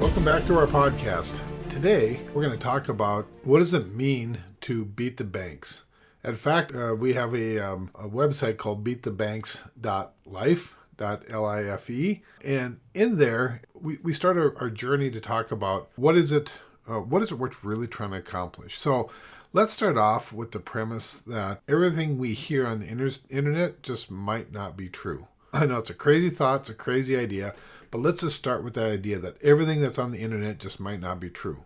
Welcome back to our podcast. Today, we're going to talk about what does it mean to beat the banks. In fact, we have a website called beatthebanks.life, L-I-F-E. And in there, we start our journey to talk about what is it we're really trying to accomplish. So let's start off with the premise that everything we hear on the internet just might not be true. I know it's a crazy thought, it's a crazy idea, but let's just start with that idea that everything that's on the internet just might not be true.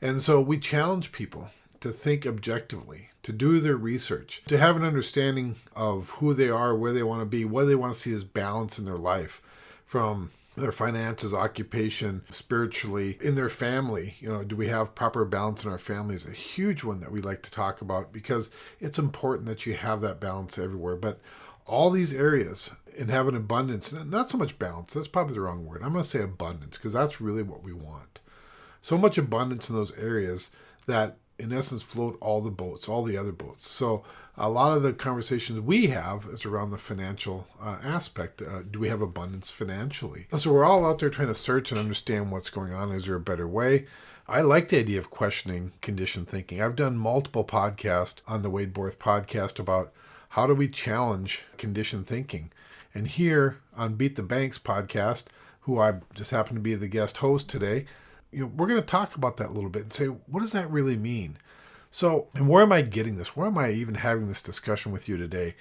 And so we challenge people to think objectively, to do their research, to have an understanding of who they are, where they want to be, what they want to see as balance in their life, from their finances, occupation, spiritually, in their family. Do we have proper balance in our family is a huge one that we like to talk about because it's important that you have that balance everywhere. But all these areas and have an abundance, not so much balance, that's probably the wrong word. I'm going to say abundance because that's really what we want. So much abundance in those areas that in essence float all the boats, all the other boats. So a lot of the conversations we have is around the financial aspect. Do we have abundance financially? So we're all out there trying to search and understand what's going on. Is there a better way? I like the idea of questioning conditioned thinking. I've done multiple podcasts on the Wade Borth podcast about how do we challenge conditioned thinking. And here on Beat the Banks podcast, who I just happen to be the guest host today, we're going to talk about that a little bit and say, what does that really mean? So, and where am I getting this? Where am I even having this discussion with you today?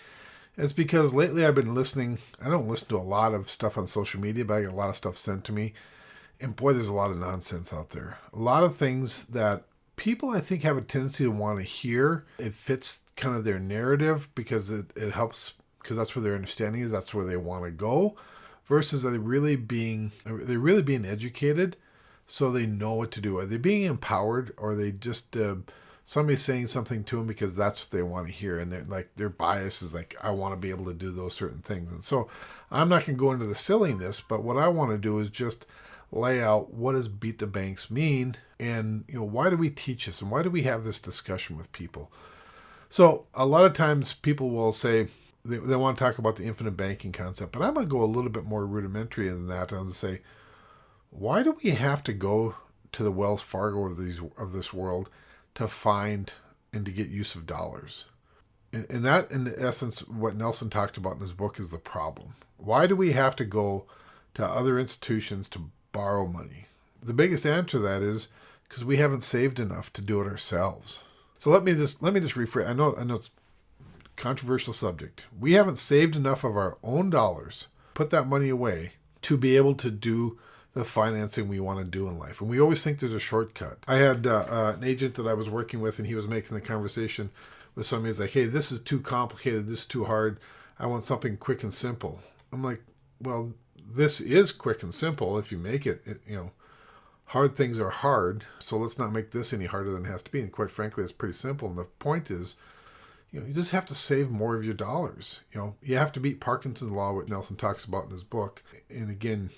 It's because lately I've been listening. I don't listen to a lot of stuff on social media, but I get a lot of stuff sent to me. And boy, there's a lot of nonsense out there. A lot of things that people, I think, have a tendency to want to hear. It fits kind of their narrative because it helps, because that's where their understanding is. That's where they want to go. Versus are they really being educated so they know what to do? Are they being empowered, or are they just somebody saying something to them because that's what they want to hear, and their bias is like, I want to be able to do those certain things. And so I'm not going to go into the silliness, but what I want to do is just lay out what does beat the banks mean, and why do we teach this, and why do we have this discussion with people? So a lot of times people will say they want to talk about the infinite banking concept, but I'm going to go a little bit more rudimentary than that. I'm going to say, why do we have to go to the Wells Fargo of this world to find and to get use of dollars? And that, in essence, what Nelson talked about in his book is the problem. Why do we have to go to other institutions to borrow money? The biggest answer to that is because we haven't saved enough to do it ourselves. So let me just rephrase. I know it's a controversial subject. We haven't saved enough of our own dollars, put that money away, to be able to do the financing we want to do in life. And we always think there's a shortcut. I had an agent that I was working with, and he was making the conversation with somebody. He's like, hey, this is too complicated. This is too hard. I want something quick and simple. I'm like, well, this is quick and simple if you make it. Hard things are hard, so let's not make this any harder than it has to be. And quite frankly, it's pretty simple. And the point is, you just have to save more of your dollars. You have to beat Parkinson's law, what Nelson talks about in his book. And again,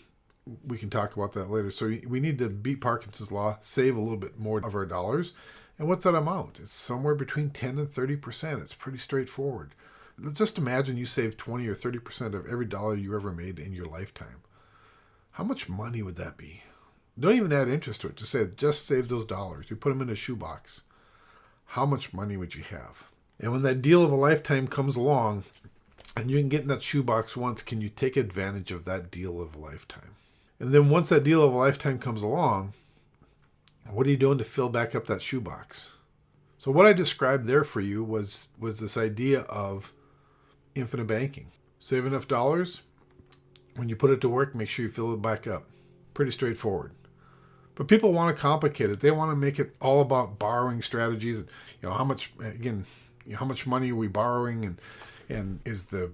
we can talk about that later. So we need to beat Parkinson's law, save a little bit more of our dollars. And what's that amount? It's somewhere between 10 and 30%. It's pretty straightforward. Let's just imagine you save 20 or 30% of every dollar you ever made in your lifetime. How much money would that be? Don't even add interest to it. Just save those dollars. You put them in a shoebox. How much money would you have? And when that deal of a lifetime comes along, and you can get in that shoebox once, can you take advantage of that deal of a lifetime? And then once that deal of a lifetime comes along, what are you doing to fill back up that shoebox? So what I described there for you was this idea of infinite banking. Save enough dollars. When you put it to work, make sure you fill it back up. Pretty straightforward. But people want to complicate it. They want to make it all about borrowing strategies. How much money are we borrowing, and is the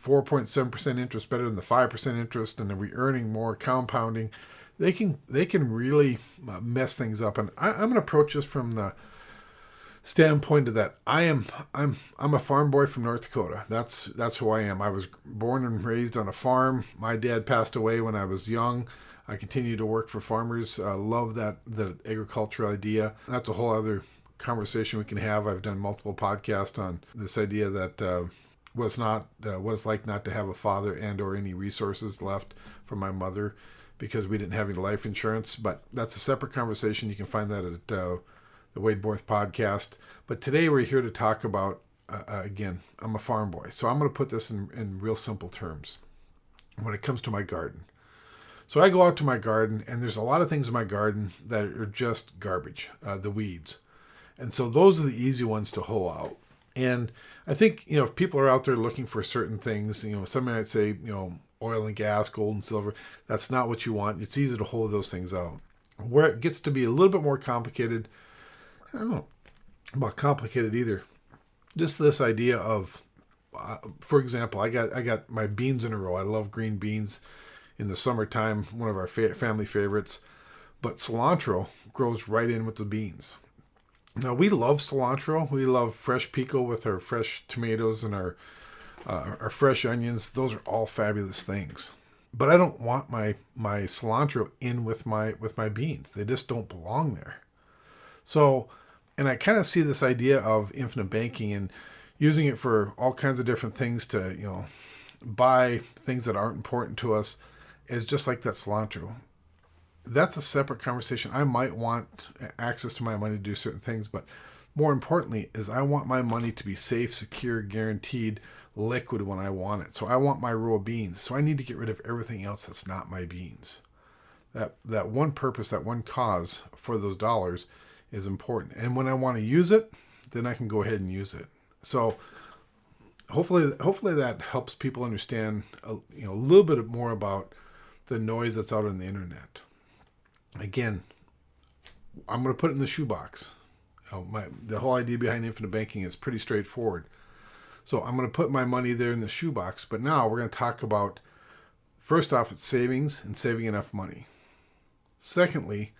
4.7% interest better than the 5% interest, and are we earning more, compounding? They can really mess things up. And I'm going to approach this from the standpoint of that I'm a farm boy from North Dakota. That's who I am. I was born and raised on a farm. My dad passed away when I was young. I continue to work for farmers. I love the agriculture idea. That's a whole other conversation we can have. I've done multiple podcasts on this idea that what it's like not to have a father and or any resources left from my mother. because we didn't have any life insurance. But that's a separate conversation. You can find that at the Wade Borth podcast. But today we're here to talk about, again, I'm a farm boy. So I'm going to put this in real simple terms when it comes to my garden. So I go out to my garden, and there's a lot of things in my garden that are just garbage, the weeds. And so those are the easy ones to hoe out. And I think, if people are out there looking for certain things, somebody might say, oil and gas, gold and silver, that's not what you want. It's easy to hold those things out. Where it gets to be a little bit more complicated, I don't know about complicated either. Just this idea of, for example, I got my beans in a row. I love green beans in the summertime, one of our family favorites. But cilantro grows right in with the beans. Now, we love cilantro. We love fresh pico with our fresh tomatoes and our fresh onions. Those are all fabulous things. But I don't want my cilantro in with my beans. They just don't belong there. So, and I kind of see this idea of infinite banking and using it for all kinds of different things to, buy things that aren't important to us as just like that cilantro. That's a separate conversation. I might want access to my money to do certain things, but more importantly is I want my money to be safe, secure, guaranteed, liquid when I want it. So I want my row of beans. So I need to get rid of everything else that's not my beans. That one purpose, that one cause for those dollars is important. And when I want to use it, then I can go ahead and use it. So hopefully that helps people understand a little bit more about the noise that's out on the internet. Again, I'm going to put it in the shoebox. The whole idea behind infinite banking is pretty straightforward. So I'm going to put my money there in the shoebox. But now we're going to talk about, first off, it's savings and saving enough money. Secondly,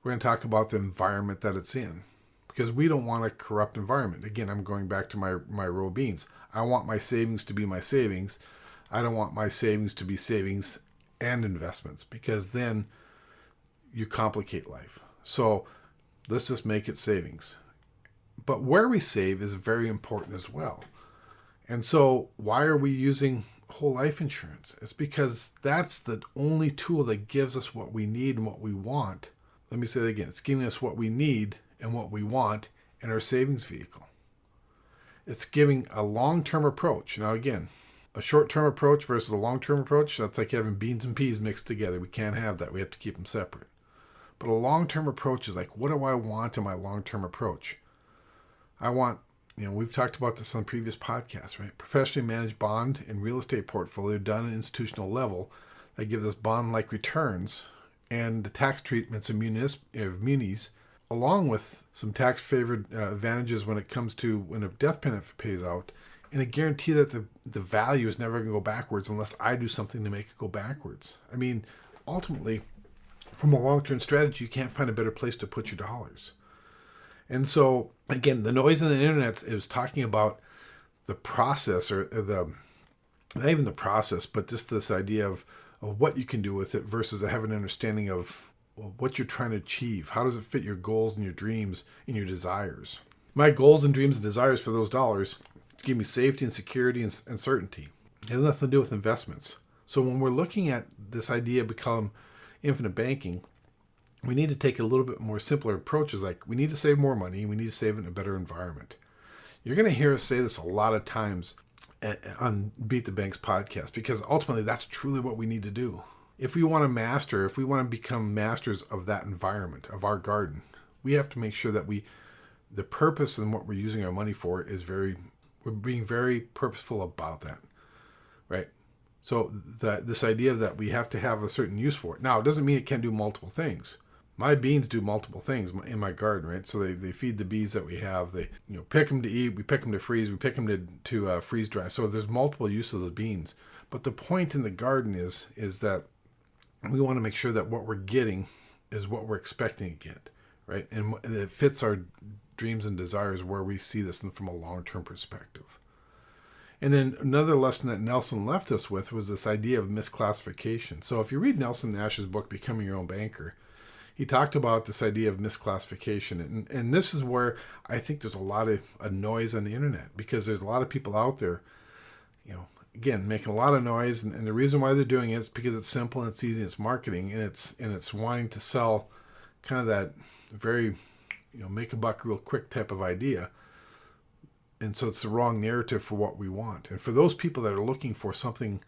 we're going to talk about the environment that it's in, because we don't want a corrupt environment. Again, I'm going back to my row of beans. I want my savings to be my savings. I don't want my savings to be savings and investments, because then you complicate life. So let's just make it savings. But where we save is very important as well. And so why are we using whole life insurance? It's because that's the only tool that gives us what we need and what we want. Let me say that again. It's giving us what we need and what we want in our savings vehicle. It's giving a long-term approach. Now again, a short-term approach versus a long-term approach, that's like having beans and peas mixed together. We can't have that. We have to keep them separate. But a long-term approach is like, what do I want in my long-term approach? I want, we've talked about this on previous podcasts, right? Professionally managed bond and real estate portfolio done at an institutional level that gives us bond-like returns and the tax treatments of munis, along with some tax-favored advantages when it comes to when a death benefit pays out, and a guarantee that the value is never going to go backwards unless I do something to make it go backwards. I mean, ultimately, from a long-term strategy, you can't find a better place to put your dollars. And so, again, the noise on the internet is talking about the process, or not even the process, but just this idea of what you can do with it versus having an understanding of what you're trying to achieve. How does it fit your goals and your dreams and your desires? My goals and dreams and desires for those dollars give me safety and security and certainty. It has nothing to do with investments. So when we're looking at this idea become infinite banking, we need to take a little bit more simpler approaches. Like, we need to save more money. We need to save it in a better environment. You're going to hear us say this a lot of times on Beat the Banks podcast, because ultimately that's truly what we need to do. If we want to become masters of that environment, of our garden, we have to make sure that the purpose and what we're using our money for we're being very purposeful about that, right? So this idea that we have to have a certain use for it. Now, it doesn't mean it can't do multiple things. My beans do multiple things in my garden, right? So they feed the bees that we have. They pick them to eat. We pick them to freeze. We pick them to freeze dry. So there's multiple uses of the beans. But the point in the garden is that we want to make sure that what we're getting is what we're expecting to get, right? And it fits our dreams and desires where we see this from a long-term perspective. And then another lesson that Nelson left us with was this idea of misclassification. So if you read Nelson Nash's book, Becoming Your Own Banker, he talked about this idea of misclassification. And this is where I think there's a lot of noise on the internet, because there's a lot of people out there, again, making a lot of noise, and the reason why they're doing it is because it's simple and it's easy, it's marketing, and it's wanting to sell kind of that very, make a buck real quick type of idea. And so it's the wrong narrative for what we want. And for those people that are looking for something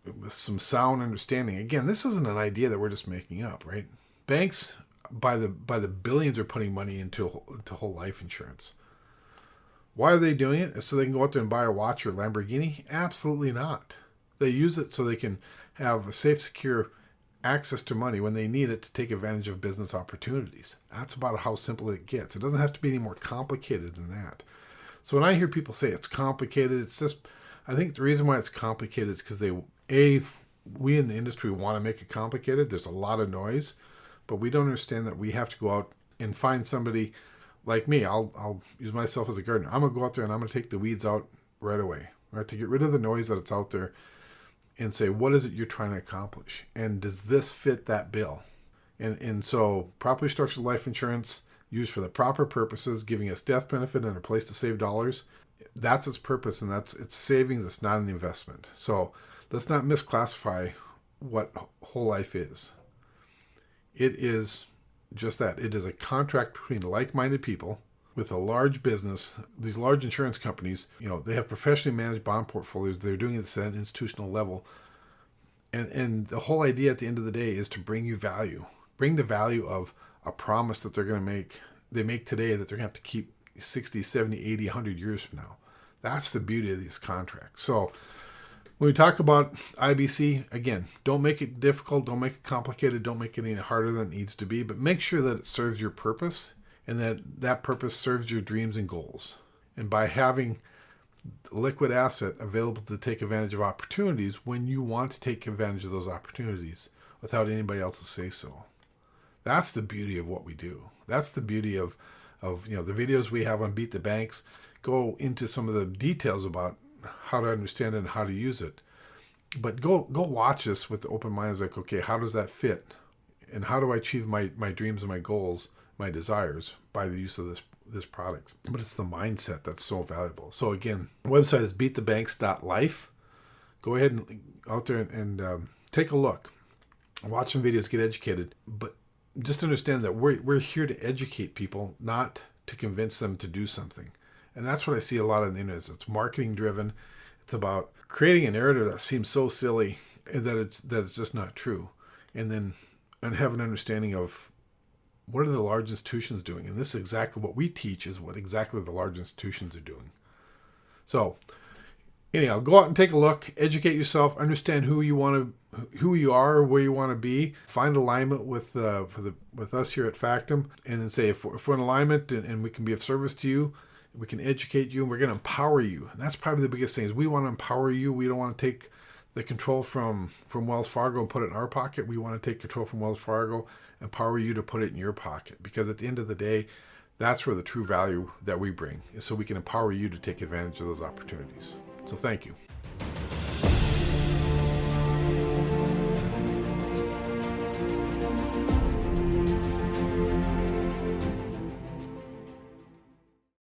with some sound understanding, again, this isn't an idea that we're just making up, right? Banks by the billions are putting money into whole life insurance. Why are they doing it? So they can go out there and buy a watch or a Lamborghini? Absolutely not. They use it so they can have a safe, secure access to money when they need it to take advantage of business opportunities. That's about how simple it gets. It doesn't have to be any more complicated than that. So when I hear people say it's complicated, it's just, I think the reason why it's complicated is because we in the industry want to make it complicated. There's a lot of noise, but we don't understand that we have to go out and find somebody like me. I'll use myself as a gardener. I'm going to go out there and I'm going to take the weeds out right away, right? To get rid of the noise that's out there and say, what is it you're trying to accomplish? And does this fit that bill? And so properly structured life insurance used for the proper purposes, giving us death benefit and a place to save dollars. That's its purpose, and it's savings. It's not an investment. So let's not misclassify what whole life is. It is just that. It is a contract between like-minded people with a large business. These large insurance companies, they have professionally managed bond portfolios. They're doing this at an institutional level. And the whole idea at the end of the day is to bring you value. Bring the value of a promise that they make today that they're going to have to keep 60, 70, 80, 100 years from now. That's the beauty of these contracts. So when we talk about IBC, again, don't make it difficult, don't make it complicated, don't make it any harder than it needs to be, but make sure that it serves your purpose and that purpose serves your dreams and goals. And by having liquid asset available to take advantage of opportunities when you want to take advantage of those opportunities without anybody else's say so. That's the beauty of what we do. That's the beauty of the videos we have on Beat the Banks go into some of the details about how to understand it and how to use it. But go watch this with the open mind. Like, okay, how does that fit? And how do I achieve my dreams and my goals, my desires by the use of this product? But it's the mindset that's so valuable. So again, the website is beatthebanks.life. Go ahead and out there and take a look. Watch some videos, get educated. But just understand that we're here to educate people, not to convince them to do something. And that's what I see a lot on the internet. It's marketing driven. It's about creating a narrative that seems so silly and that it's just not true. And have an understanding of what are the large institutions doing. And this is exactly what we teach, is what exactly the large institutions are doing. So anyhow, go out and take a look, educate yourself, understand who you are, where you want to be, find alignment with us here at Factum, and then say if we're in alignment and we can be of service to you, we can educate you, and we're going to empower you. And that's probably the biggest thing, is we want to empower you. We don't want to take the control from Wells Fargo and put it in our pocket. We want to take control from Wells Fargo, empower you to put it in your pocket. Because at the end of the day, that's where the true value that we bring is, so we can empower you to take advantage of those opportunities. So thank you.